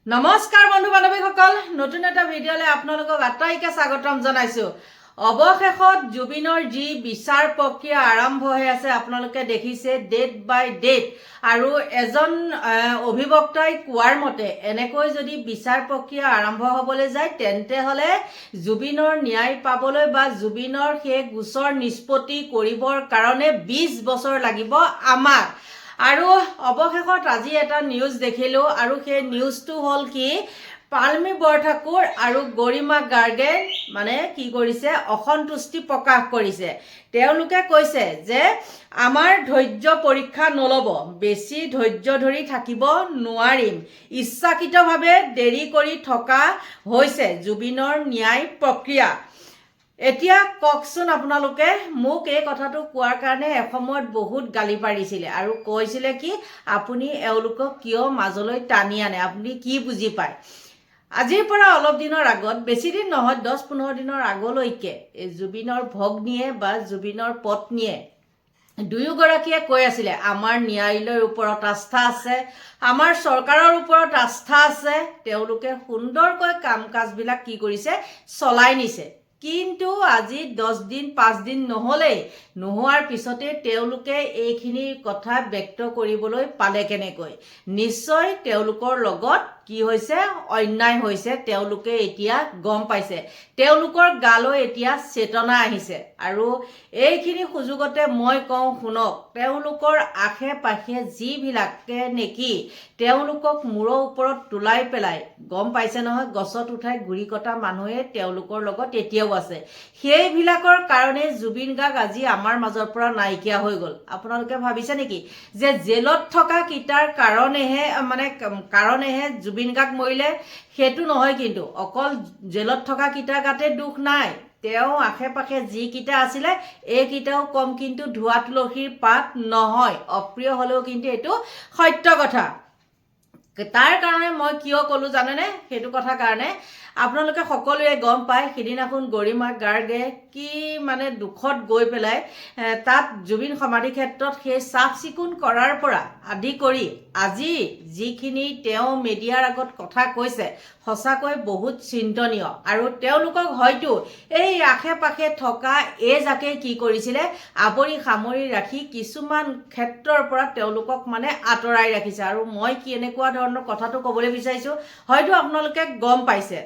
নমস্কাৰ বন্ধু বান্ধৱীসকল, নতুন এটা ভিডিঅ'লৈ আপোনালোকক আটাইকে স্বাগতম জনাইছো। অৱশেষত জুবিনৰ যি বিচাৰ প্ৰক্ৰিয়া আৰম্ভ হৈ আছে আপোনালোকে দেখিছে ডেট বাই ডেট, আৰু এজন অভিবক্তাই কোৱাৰ মতে এনেকৈ যদি বিচাৰ প্ৰক্ৰিয়া আৰম্ভ হ'বলৈ যায় তেন্তে হ'লে জুবিনৰ ন্যায় পাবলৈ বা জুবিনৰ সেই গোচৰ নিষ্পত্তি কৰিবৰ কাৰণে 20 বছৰ লাগিব আমাক। আৰু অৱশেষত আজি এটা নিউজ দেখিলোঁ, আৰু সেই নিউজটো হ'ল কি, পাল্মি বৰঠাকুৰ আৰু গৰিমা গাৰ্গে মানে কি কৰিছে, অসন্তুষ্টি প্ৰকাশ কৰিছে। তেওঁলোকে কৈছে যে আমাৰ ধৈৰ্য পৰীক্ষা নল'ব, বেছি ধৈৰ্য ধৰি থাকিব নোৱাৰিম, ইচ্ছাকৃতভাৱে দেৰি কৰি থকা হৈছে জুবিনৰ ন্যায় প্ৰক্ৰিয়া। এতিয়া কওকচোন, আপোনালোকে মোক এই কথাটো কোৱাৰ কাৰণে এসময়ত বহুত গালি পাৰিছিলে আৰু কৈছিলে কি আপুনি এওঁলোকক কিয় মাজলৈ টানি আনে, আপুনি কি বুজি পায়। আজিৰ পৰা অলপ দিনৰ আগত, বেছি দিন নহয় 10-15 দিনৰ আগলৈকে জুবিনৰ ভগ্নীয়ে বা জুবিনৰ পত্নীয়ে দুয়োগৰাকীয়ে কৈ আছিলে আমাৰ ন্যায়ালয়ৰ ওপৰত আস্থা আছে, আমাৰ চৰকাৰৰ ওপৰত আস্থা আছে, তেওঁলোকে সুন্দৰকৈ কাম কাজবিলাক কি কৰিছে, চলাই নিছে। কিন্তু আজি 10 দিন 5 দিন নোহোৱাৰ পিছতে তেওঁলোকে এইখিনি কথা ব্যক্ত কৰিবলৈ পালে কেনেকৈ? নিশ্চয় তেওঁলোকৰ লগত কি হৈছে, অন্যায় হৈছে, তেওঁলোকে এতিয়া গম পাইছে, তেওঁলোকৰ গালৈ এতিয়া চেতনা আহিছে। আৰু এইখিনি সুযোগতে মই কওঁ শুনক, তেওঁলোকৰ আশে পাশে যিবিলাকে নেকি তেওঁলোকক মূৰৰ ওপৰত তোলাই পেলাই, গম পাইছে নহয়, গছত উঠাই গুৰি কটা মানুহে তেওঁলোকৰ লগত এতিয়াও আছে। সেইবিলাকৰ কাৰণে জুবিন গাৰ্গ আজি আমাৰ মাজৰ পৰা নাইকিয়া হৈ গ'ল। আপোনালোকে ভাবিছে নেকি যে জেলত থকা কিটাৰ কাৰণেহে জুবিন গাৰ্গ মৰিলে? সেইটো নহয়, কিন্তু অকল জেলত থকা কিটাৰ গাতে দুখ নাই, তেওঁ আশে পাশে যিকেইটা আছিলে এইকেইটাও কম কিন্তু ধোৱা তুলসীৰ পাত নহয়। অপ্ৰিয় হ'লেও কিন্তু এইটো সত্য কথা। তাৰ কাৰণে মই কিয় ক'লো জানেনে? সেইটো কথা কাৰণে আপোনালোকে সকলোৱে গম পায় সিদিনাখন গৰিমা গাৰ্গে কি মানে দুখত গৈ পেলাই তাত জুবিন সমাধি ক্ষেত্ৰত সেই চাফ চিকুণ কৰাৰ পৰা আদি কৰি আজি যিখিনি তেওঁ মিডিয়াৰ আগত কথা কৈছে সঁচাকৈ বহুত চিন্তনীয়। আৰু তেওঁলোকক হয়তো এই আশে পাশে থকা জাকে কি কৰিছিলে, আৱৰি সামৰি ৰাখি কিছুমান ক্ষেত্ৰৰ পৰা তেওঁলোকক মানে আঁতৰাই ৰাখিছে। আৰু মই কি এনেকুৱা ধৰণৰ কথাটো ক'বলৈ বিচাৰিছোঁ, হয়তো আপোনালোকে গম পাইছে।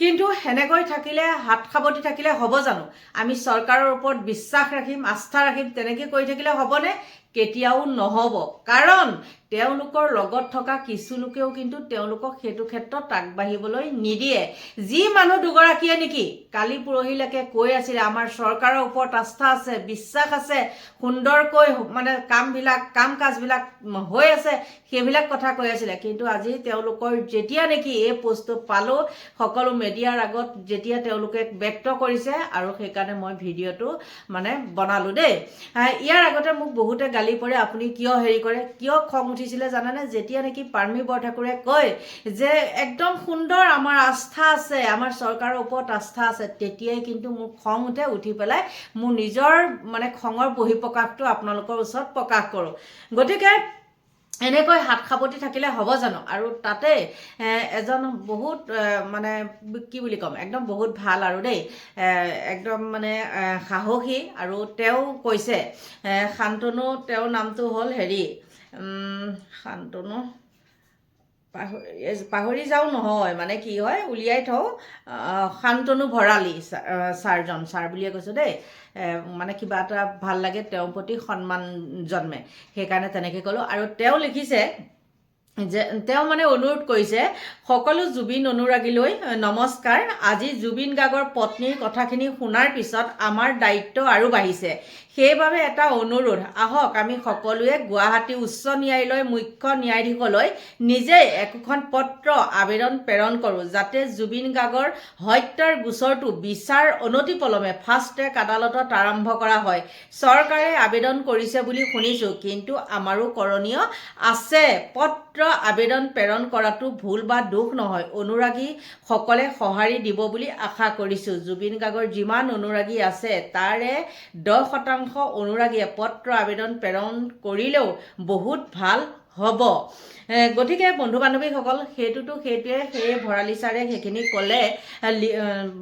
কিন্তু সেনেকৈ থাকিলে, হাত সাৱটি থাকিলে হ'ব জানো? আমি চৰকাৰৰ ওপৰত বিশ্বাস ৰাখিম, আস্থা ৰাখিম, তেনেকৈ কৰি থাকিলে হ'বনে? কেতিয়াও নহ'ব। কাৰণ তেওঁলোকৰ লগত থকা কিছু লোকেও কিন্তু তেওঁলোকক সেইটো ক্ষেত্ৰত আগবাঢ়িবলৈ নিদিয়ে। যি মানুহ দুগৰাকীয়ে নেকি কালি পৰহিলৈকে কৈ আছিলে আমাৰ চৰকাৰৰ ওপৰত আস্থা আছে, বিশ্বাস আছে, সুন্দৰকৈ মানে কাম কাজবিলাক হৈ আছে, সেইবিলাক কথা কৈ আছিলে, কিন্তু আজি তেওঁলোকৰ যেতিয়া নেকি এই পোষ্টটো পালোঁ, সকলো মিডিয়াৰ আগত যেতিয়া তেওঁলোকে ব্যক্ত কৰিছে, আৰু সেইকাৰণে মই ভিডিঅ'টো মানে বনালোঁ দেই। ইয়াৰ আগতে মোক বহুতে গালি পাৰে, আপুনি কিয় হেৰি কৰে, কিয় খং উঠিছিলে জানেনে? যেতিয়া নেকি পাল্মি বৰঠাকুৰে কয় যে একদম সুন্দৰ আমাৰ আস্থা আছে, আমাৰ চৰকাৰৰ ওপৰত আস্থা আছে, তেতিয়াই কিন্তু মোৰ খং উঠি পেলাই মোৰ নিজৰ মানে খঙৰ বহিঃপ্ৰকাশটো আপোনালোকৰ ওচৰত প্ৰকাশ কৰোঁ। গতিকে এনেকৈ হাত সাৱটি থাকিলে হ'ব জানো? আৰু তাতে এজন বহুত মানে কি বুলি ক'ম, একদম বহুত ভাল আৰু দেই, একদম মানে সাহসী। আৰু তেওঁ কৈছে শান্তনু, তেওঁৰ নামটো হ'ল শান্তনু, পাহৰি যাওঁ নহয়, মানে কি হয় উলিয়াই থওঁ, শান্তনু ভৰালী ছাৰজন, ছাৰ বুলিয়ে কৈছোঁ দেই, মানে কিবা এটা ভাল লাগে তেওঁৰ প্ৰতি সন্মান জন্মে, সেইকাৰণে তেনেকৈ ক'লোঁ। আৰু তেওঁ লিখিছে যে তেওঁ মানে অনুৰোধ কৰিছে সকলো জুবিন অনুৰাগীলৈ নমস্কাৰ। আজি জুবিন গাৰ্গৰ পত্নীৰ কথাখিনি শুনাৰ পিছত আমাৰ দায়িত্ব আৰু বাঢ়িছে, সেইবাবে এটা অনুৰোধ, আহক আমি সকলোৱে গুৱাহাটী উচ্চ ন্যায়ালয়ৰ মুখ্য ন্যায়াধীশলৈ নিজেই একোখন পত্ৰ আবেদন প্ৰেৰণ কৰোঁ, যাতে জুবিন গাৰ্গৰ হত্যাৰ গোচৰটো বিচাৰ অনতিপলমে ফাষ্ট ট্ৰেক আদালতত আৰম্ভ কৰা হয়। চৰকাৰে আবেদন কৰিছে বুলি শুনিছোঁ, কিন্তু আমাৰো কৰণীয় আছে। পত্ৰ আবেদন প্ৰেৰণ কৰাটো ভুল বা দোষ নহয়, অনুৰাগীসকলে সঁহাৰি দিব বুলি আশা কৰিছোঁ। জুবিন গাৰ্গৰ যিমান অনুৰাগী আছে তাৰে 10% অনুৰাগীয়ে পত্ৰ আবেদন প্ৰেৰণ কৰিলেও বহুত ভাল হ'ব। গতিকে বন্ধু বান্ধৱীসকল সেইটোৱে সেই ভৰালী ছাৰে সেইখিনি ক'লে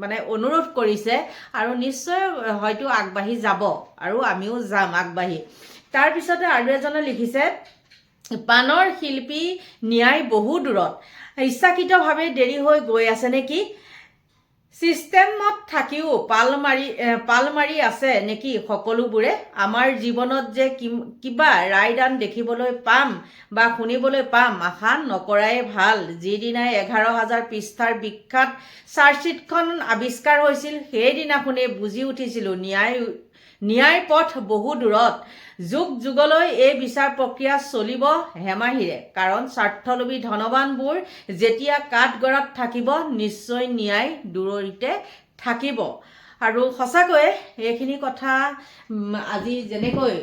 মানে অনুৰোধ কৰিছে আৰু নিশ্চয় হয়তো আগবাঢ়ি যাব আৰু আমিও যাম আগবাঢ়ি। তাৰপিছতে আৰু এজনে লিখিছে, পাণৰ শিল্পী ন্যায় বহু দূৰত, ইচ্ছাকৃতভাৱে দেৰি হৈ গৈ আছে নেকি? ছিষ্টেমত থাকিও পাল মাৰি আছে নেকি সকলোবোৰে? আমাৰ জীৱনত যে কিবা ৰায়দান দেখিবলৈ পাম বা শুনিবলৈ পাম আশা নকৰাই ভাল। যিদিনাই 11,000 পৃষ্ঠাৰ বিখ্যাত চাৰ্জশ্বিটখন আৱিষ্কাৰ হৈছিল সেইদিনাখনেই বুজি উঠিছিলোঁ ন্যায় পথ বহু দূৰত। যুগ যুগলৈ এই বিচাৰ প্ৰক্ৰিয়া চলিব হেমাহিৰে, কাৰণ স্বাৰ্থলোভী ধনৱানবোৰ যেতিয়া কাঠগড়াত থাকিব নিশ্চয় ন্যায় দূৰৈতে থাকিব। আৰু সঁচাকৈয়ে এইখিনি কথা আজি যেনেকৈ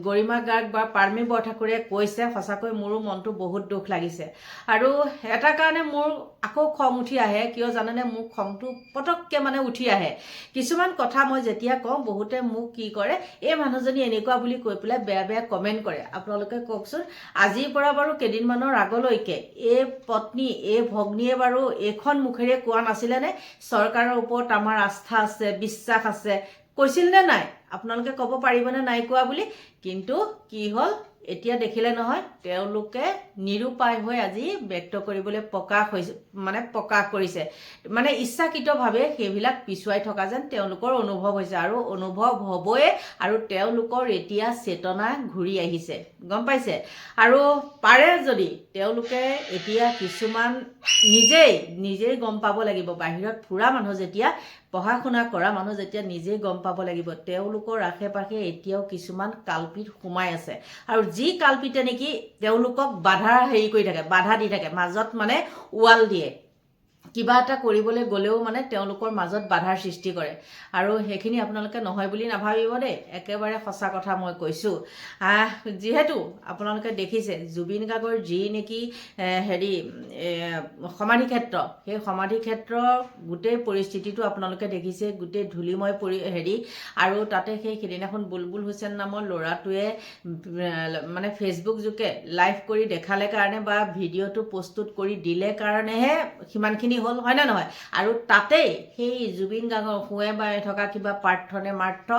গৰিমা গাৰ্গ বা পাৰ্মী বৰঠাকুৰে কৈছে, সঁচাকৈ মোৰো মনটো বহুত দুখ লাগিছে। আৰু এটা কাৰণে মোৰ আকৌ খং উঠি আহে, কিয় জানেনে? মোৰ খংটো পটককৈ মানে উঠি আহে। কিছুমান কথা মই যেতিয়া কওঁ বহুতে মোক কি কৰে, এই মানুহজনী এনেকুৱা বুলি কৈ পেলাই বেয়া বেয়া কমেণ্ট কৰে। আপোনালোকে কওকচোন, আজিৰ পৰা বাৰু কেইদিনমানৰ আগলৈকে এই পত্নী এই ভগ্নীয়ে বাৰু এইখন মুখেৰে কোৱা নাছিলেনে চৰকাৰৰ ওপৰত আমাৰ আস্থা আছে, বিশ্বাস আছে? কৈছিল নে নাই? আপোনালোকে ক'ব পাৰিবনে নাই কোৱা বুলি? কিন্তু কি হ'ল, এতিয়া দেখিলে নহয়, তেওঁলোকে নিৰুপায় হৈ আজি ব্যক্ত কৰিবলৈ প্ৰকাশ কৰিছে। মানে ইচ্ছাকৃতভাৱে সেইবিলাক পিছুৱাই থকা যেন তেওঁলোকৰ অনুভৱ হৈছে আৰু অনুভৱ হ'বই। আৰু তেওঁলোকৰ এতিয়া চেতনা ঘূৰি আহিছে, গম পাইছে? আৰু পাৰে যদি তেওঁলোকে এতিয়া কিছুমান নিজেই গম পাব লাগিব। বাহিৰত ফুৰা মানুহ যেতিয়া, পঢ়া শুনা কৰা মানুহ যেতিয়া নিজেই গম পাব লাগিব তেওঁলোকৰ আশে পাশে এতিয়াও কিছুমান কালপিত সোমাই আছে। আৰু যি কালপিতে নেকি তেওঁলোকক বাধা দি থাকে, মাজত মানে ৱাল দিয়ে। কিবা এটা কৰিবলৈ গ'লেও মানে তেওঁলোকৰ মাজত বাধাৰ সৃষ্টি কৰে। আৰু সেইখিনি আপোনালোকে নহয় বুলি নাভাবিব দেই, একেবাৰে সঁচা কথা মই কৈছোঁ। যিহেতু আপোনালোকে দেখিছে জুবিন গাৰ্গৰ যি নেকি সমাধিক্ষেত্ৰ, সেই সমাধিক্ষেত্ৰৰ গোটেই পৰিস্থিতিটো আপোনালোকে দেখিছে, গোটেই ধূলিময় আৰু তাতে সেইদিনাখন বুলবুল হুছেইন নামৰ ল'ৰাটোৱে মানে ফেচবুক যোগে লাইভ কৰি দেখালে কাৰণে বা ভিডিঅ'টো প্ৰস্তুত কৰি দিলে কাৰণেহে সিমানখিনি হ'ল, হয় নে নহয়? আৰু তাতেই সেই জুবিন গাৰ্গৰ শুৱে বাই থকা কিবা মাৰ্থ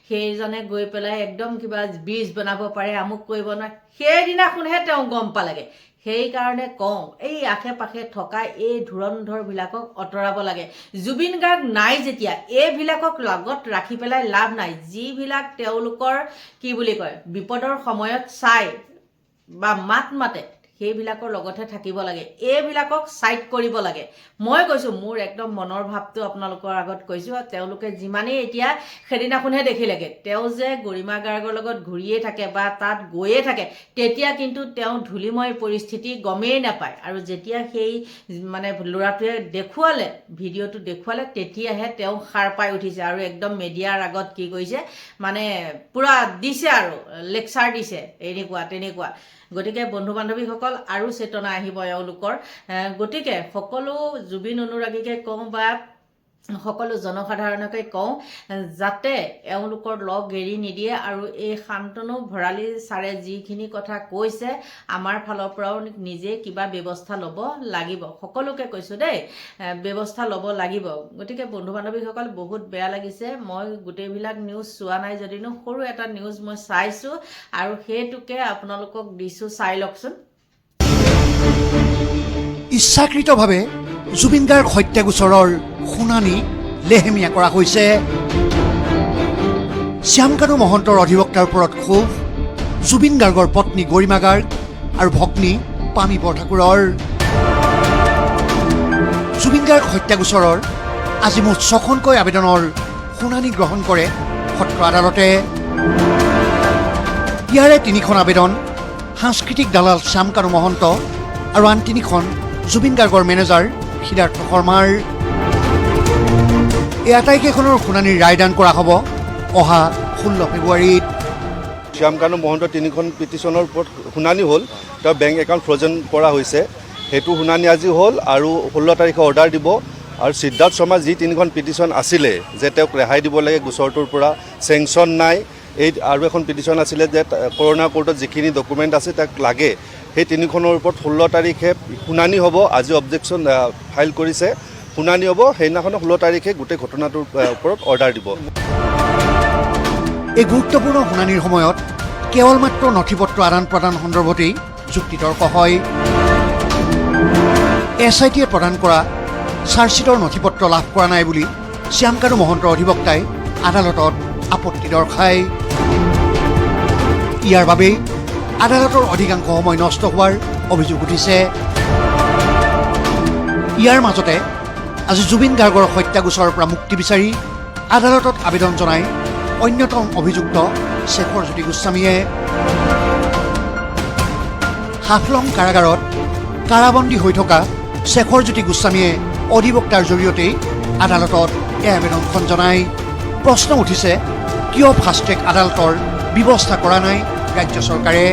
সেইজনে গৈ পেলাই একদম কিবা ব্ৰিজ বনাব পাৰে, আমুক কৰিব নোৱাৰে, সেইদিনাখনহে তেওঁ গম পালেগে। সেইকাৰণে কওঁ, এই আশে পাশে থকা এই ধুৰন্ধৰবিলাকক আঁতৰাব লাগে। জুবিন গাৰ্গ নাই যেতিয়া এইবিলাকক লগত ৰাখি পেলাই লাভ নাই। যিবিলাক তেওঁলোকৰ কি বুলি কয় বিপদৰ সময়ত চাই বা মাতে সেইবিলাকৰ লগতহে থাকিব লাগে, এইবিলাকক ছাইড কৰিব লাগে। মই কৈছোঁ, মোৰ একদম মনৰ ভাৱটো আপোনালোকৰ আগত কৈছোঁ। তেওঁলোকে যিমানেই এতিয়া সেইদিনাখনহে দেখিলেগে তেওঁ যে গৰিমা গাৰ্গৰ লগত ঘূৰিয়ে থাকে বা তাত গৈয়ে থাকে, তেতিয়া কিন্তু তেওঁ ধূলিময় পৰিস্থিতি গমেই নাপায়। আৰু যেতিয়া সেই মানে ল'ৰাটোৱে ভিডিঅ'টো দেখুৱালে তেতিয়াহে তেওঁ সাৰ পাই উঠিছে আৰু একদম মিডিয়াৰ আগত কি কৰিছে, মানে পূৰা দিছে আৰু লেকচাৰ দিছে, এনেকুৱা তেনেকুৱা। গতিকে বন্ধু বান্ধৱীসকল আৰু চেতনা আহিব এওঁলোকৰ। গতিকে সকলো জুবিন অনুৰাগীকে কওঁ বা সকলো জনসাধাৰণকে কওঁ, যাতে এওঁলোকৰ লগ এৰি নিদিয়ে। আৰু এই শান্তনু ভৰালী ছাৰে যিখিনি কথা কৈছে, আমাৰ ফালৰ পৰাও নিজে কিবা ব্যৱস্থা ল'ব লাগিব। সকলোকে কৈছোঁ দেই, ব্যৱস্থা ল'ব লাগিব। গতিকে বন্ধু বান্ধৱীসকল বহুত বেয়া লাগিছে। মই গোটেইবিলাক নিউজ চোৱা নাই যদিনো সৰু এটা নিউজ মই চাইছোঁ আৰু সেইটোকে আপোনালোকক দিছোঁ, চাই লওকচোন। ইচ্ছাকৃতভাৱে জুবিন গাৰ্গ হত্যা গোচৰৰ শুনানি লেহেমীয়া কৰা হৈছে। শ্যামকানু মহন্তৰ অধিবক্তাৰ ওপৰত ক্ষোভ জুবিন গাৰ্গৰ পত্নী গৰিমা গাৰ্গ আৰু ভগ্নী পামী বৰঠাকুৰৰ। জুবিন গাৰ্গ হত্যা গোচৰৰ আজি মুঠ 6খনকৈ আবেদনৰ শুনানি গ্ৰহণ কৰে সত্ৰ আদালতে। ইয়াৰে 3খন আবেদন সাংস্কৃতিক দালাল শ্যামকানু মহন্ত আৰু আন 3খন জুবিন গাৰ্গৰ মেনেজাৰ সিদ্ধাৰ্থ শৰ্মাৰ। এই আটাইকেইখনৰ শুনানিৰ ৰায়দান কৰা হ'ব অহা 16 ফেব্ৰুৱাৰীত। শ্যামকানু মহন্ত 3খন পিটিশ্যনৰ ওপৰত শুনানি হ'ল, তেওঁ বেংক একাউণ্ট ফ্ৰজেন কৰা হৈছে, সেইটো শুনানি আজি হ'ল আৰু 16 তাৰিখে অৰ্ডাৰ দিব। আৰু সিদ্ধাৰ্থ শৰ্মা যি 3খন পিটিশ্যন আছিলে যে তেওঁক ৰেহাই দিব লাগে গোচৰটোৰ পৰা, চেংচন নাই। আৰু এখন পিটিশ্যন আছিলে যে কৰোণা কোৰ্টত যিখিনি ডকুমেণ্ট আছে তাক লাগে, সেই তিনিখনৰ ওপৰত 16 তাৰিখে শুনানি হ'ব। আজি অবজেকশ্যন ফাইল কৰিছে, শুনানি হ'ব। সেইদিনাখন 16 তাৰিখে গোটেই ঘটনাটোৰ ওপৰত অৰ্ডাৰ দিব। এই গুৰুত্বপূৰ্ণ শুনানিৰ সময়ত কেৱল মাত্ৰ নথি-পত্ৰ আদান প্ৰদান সন্দৰ্ভতেই যুক্তিতৰ্ক হয়। SITয়ে প্ৰদান কৰা চাৰ্জশ্বিটৰ নথি-পত্ৰ লাভ কৰা নাই বুলি শ্যামকানু মহন্তৰ অধিবক্তাই আদালতত আপত্তি দৰ্শায়। ইয়াৰ বাবেই আদালতৰ অধিকাংশ সময় নষ্ট হোৱাৰ অভিযোগ উঠিছে। ইয়াৰ মাজতে আজি জুবিন গাৰ্গৰ হত্যা গোচৰৰ পৰা মুক্তি বিচাৰি আদালতত আবেদন জনাই অন্যতম অভিযুক্ত শেখৰজ্যোতি গোস্বামীয়ে। হাফলং কাৰাগাৰত কাৰাবন্দী হৈ থকা শেখৰজ্যোতি গোস্বামীয়ে অধিবক্তাৰ জৰিয়তেই আদালতত এই আবেদনখন জনায়। প্ৰশ্ন উঠিছে, কিয় ফাষ্ট ট্ৰেক আদালতৰ ব্যৱস্থা কৰা নাই ৰাজ্য চৰকাৰে?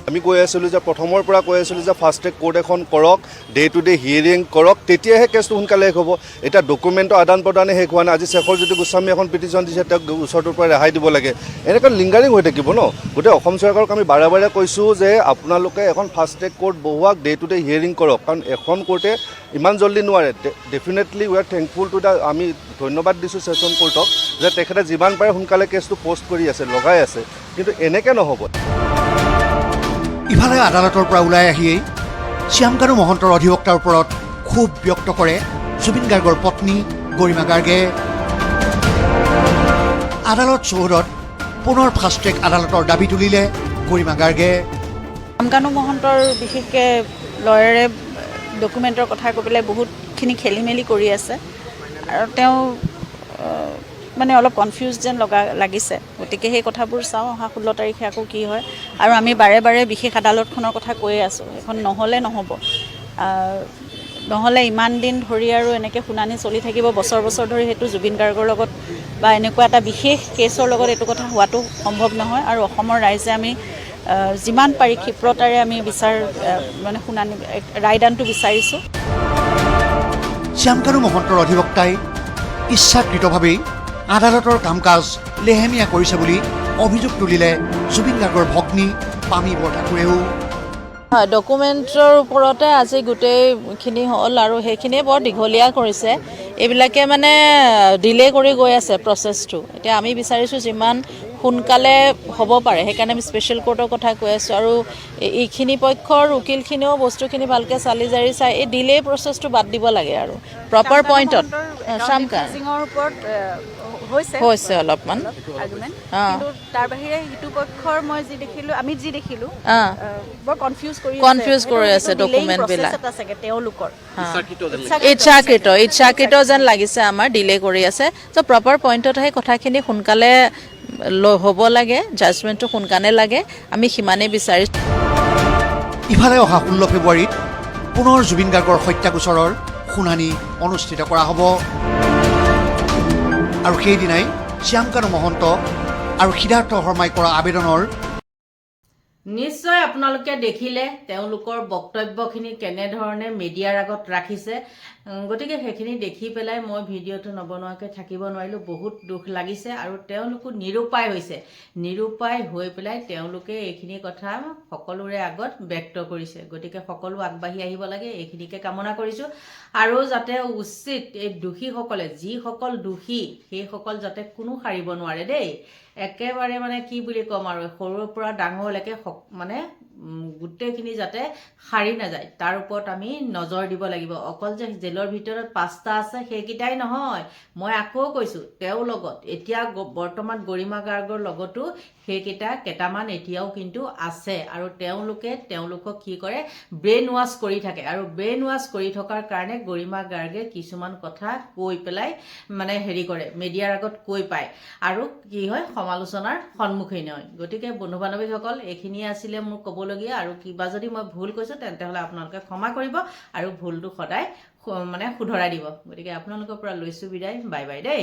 আমি কৈ আছিলোঁ যে প্ৰথমৰ পৰা কৈ আছিলোঁ যে ফাষ্ট ট্ৰেক কোৰ্ট এখন কৰক, ডে টু ডে হিয়াৰিং কৰক, তেতিয়াহে কেছটো সোনকালে শেষ হ'ব। এতিয়া ডকুমেণ্টৰ আদান প্ৰদানে শেষ হোৱা নাই। আজি শেখৰজ্যোতি গোস্বামী এখন পিটিশ্যন দিছে, তেওঁক ওচৰটোৰ পৰা ৰেহাই দিব লাগে। এনেকৈ লিংগাৰিং হৈ থাকিব ন। গোটেই অসম চৰকাৰক আমি বাৰে বাৰে কৈছোঁ যে আপোনালোকে এখন ফাষ্ট ট্ৰেক কোৰ্ট বহুৱাক, ডে টু ডে হিয়াৰিং কৰক, কাৰণ এখন কোৰ্টে ইমান জল্দি নোৱাৰে। Definitely we are thankful to the, আমি ধন্যবাদ দিছোঁ ছেছন কোৰ্টক যে তেখেতে যিমান পাৰে সোনকালে কেছটো পষ্ট কৰি আছে, লগাই আছে, কিন্তু এনেকৈ নহ'ব। ইফালে আদালতৰ পৰা ওলাই আহিয়েই শ্যামকানু মহন্তৰ অধিবক্তাৰ ওপৰত ক্ষোভ ব্যক্ত কৰে জুবিন গাৰ্গৰ পত্নী গৰিমা গাৰ্গে। আদালত চৌহদত পুনৰ ফাষ্ট ট্ৰেক আদালতৰ দাবী তুলিলে গৰিমা গাৰ্গে। শ্যামকানু মহন্তৰ বিশেষকৈ লয়াৰে ডকুমেণ্টৰ কথা কৈ পেলাই বহুতখিনি খেলি মেলি কৰি আছে আৰু তেওঁ মানে অলপ কনফিউজ যেন লাগিছে। গতিকে সেই কথাবোৰ চাওঁ অহা 16 তাৰিখে আকৌ কি হয়। আৰু আমি বাৰে বাৰে বিশেষ আদালতখনৰ কথা কৈয়ে আছোঁ, এখন নহ'লে নহ'ব। নহ'লে ইমান দিন ধৰি আৰু এনেকৈ শুনানি চলি থাকিব বছৰ বছৰ ধৰি, সেইটো জুবিন গাৰ্গৰ লগত বা এনেকুৱা এটা বিশেষ কেছৰ লগত এইটো কথা হোৱাটো সম্ভৱ নহয়। আৰু অসমৰ ৰাইজে আমি যিমান পাৰি ক্ষিপ্ৰতাৰে আমি মানে শুনানি ৰায়দানটো বিচাৰিছোঁ। শ্যামকানু মহন্তৰ অধিবক্তাই ইচ্ছাকৃতভাৱেই আদালতৰ কাম কাজ লেহেমীয়া কৰিছে বুলি অভিযোগ তুলিলে জুবিন গাৰ্গৰ ভগ্নী পামী বৰঠাকুৰেও। হয়, ডকুমেণ্টৰ ওপৰতে আজি গোটেইখিনি হ'ল আৰু সেইখিনিয়ে বৰ দীঘলীয়া কৰিছে। এইবিলাকে মানে ডিলে কৰি গৈ আছে প্ৰচেছটো। এতিয়া আমি বিচাৰিছোঁ যিমান সোনকালে হ'ব পাৰে, সেইকাৰণে আমি স্পেচিয়েল কোৰ্টৰ কথা কৈ আছোঁ। আৰু এইখিনি পক্ষৰ উকিলখিনিও বস্তুখিনি ভালকৈ চালি জাৰি চাই এই ডিলে প্ৰচেছটো বাদ দিব লাগে আৰু প্ৰপাৰ পইণ্টত। শ্যামকানুৰ ওপৰত হৈছে অলপমান, কিন্তু তাৰ বাহিৰে সিটো পক্ষৰ মই যি দেখিলোঁ, আমি যি দেখিলোঁ বৰ কনফিউজ কৰি আছে ডকুমেণ্টবিলাক। তেওঁলোকৰ ইচ্ছাকৃত যেন লাগিছে আমাৰ, ডিলে কৰি আছে। ত' প্ৰপাৰ পইণ্টত সেই কথাখিনি সোনকালে হ'ব লাগে, জাজমেণ্টটো সোনকালে লাগে, আমি সিমানেই বিচাৰিছোঁ। ইফালে অহা 16 ফেব্ৰুৱাৰীত পুনৰ জুবিন গাৰ্গৰ হত্যা গোচৰৰ শুনানি অনুষ্ঠিত কৰা হ'ব আৰু সেইদিনাই শ্যামকানু মহন্ত আৰু সিদ্ধাৰ্থ শৰ্মাই কৰা আবেদনৰ নিশ্চয় আপোনালোকে দেখিলে তেওঁলোকৰ বক্তব্যখিনি কেনেধৰণে মিডিয়াৰ আগত ৰাখিছে। গতিকে সেইখিনি দেখি পেলাই মই ভিডিঅ'টো নবনোৱাকৈ থাকিব নোৱাৰিলোঁ। বহুত দুখ লাগিছে আৰু তেওঁলোকো নিৰুপায় হৈছে। নিৰুপায় হৈ পেলাই তেওঁলোকে এইখিনি কথা সকলোৰে আগত ব্যক্ত কৰিছে। গতিকে সকলো আগবাঢ়ি আহিব লাগে, এইখিনিকে কামনা কৰিছোঁ। আৰু যাতে উচিত এই দোষীসকলে, যিসকল দোষী সেইসকল যাতে কোনো সাৰিব নোৱাৰে দেই। একেবাৰে মানে কি বুলি ক'ম আৰু, সৰুৰ পৰা ডাঙৰলৈকে মানে গোটেইখিনি যাতে সাৰি নাযায় তাৰ ওপৰত আমি নজৰ দিব লাগিব। অকল যে জেলৰ ভিতৰত 5টা আছে সেইকেইটাই নহয়, মই আকৌ কৈছোঁ তেওঁৰ লগত এতিয়া বৰ্তমান গৰিমা গাৰ্গৰ লগতো সেইকেইটা কেইটামান এতিয়াও কিন্তু আছে। আৰু তেওঁলোকক কি কৰে, ব্ৰেইন ৱাছ কৰি থাকে। আৰু ব্ৰেইন ৱাছ কৰি থকাৰ কাৰণে গৰিমা গাৰ্গে কিছুমান কথা কৈ পেলাই মানে কৰে, মিডিয়াৰ আগত কৈ পায় আৰু কি হয়, সমালোচনাৰ সন্মুখীন হয়। গতিকে বন্ধু বান্ধৱীসকল, এইখিনিয়ে আছিলে মোৰ ক'বলগীয়া। আৰু কিবা যদি মই ভুল কৈছোঁ তেন্তে হ'লে আপোনালোকে ক্ষমা কৰিব আৰু ভুলটো সদায় মানে শুধৰাই দিব। গতিকে আপোনালোকৰ পৰা লৈছোঁ বিদায়, বাই বাই দেই।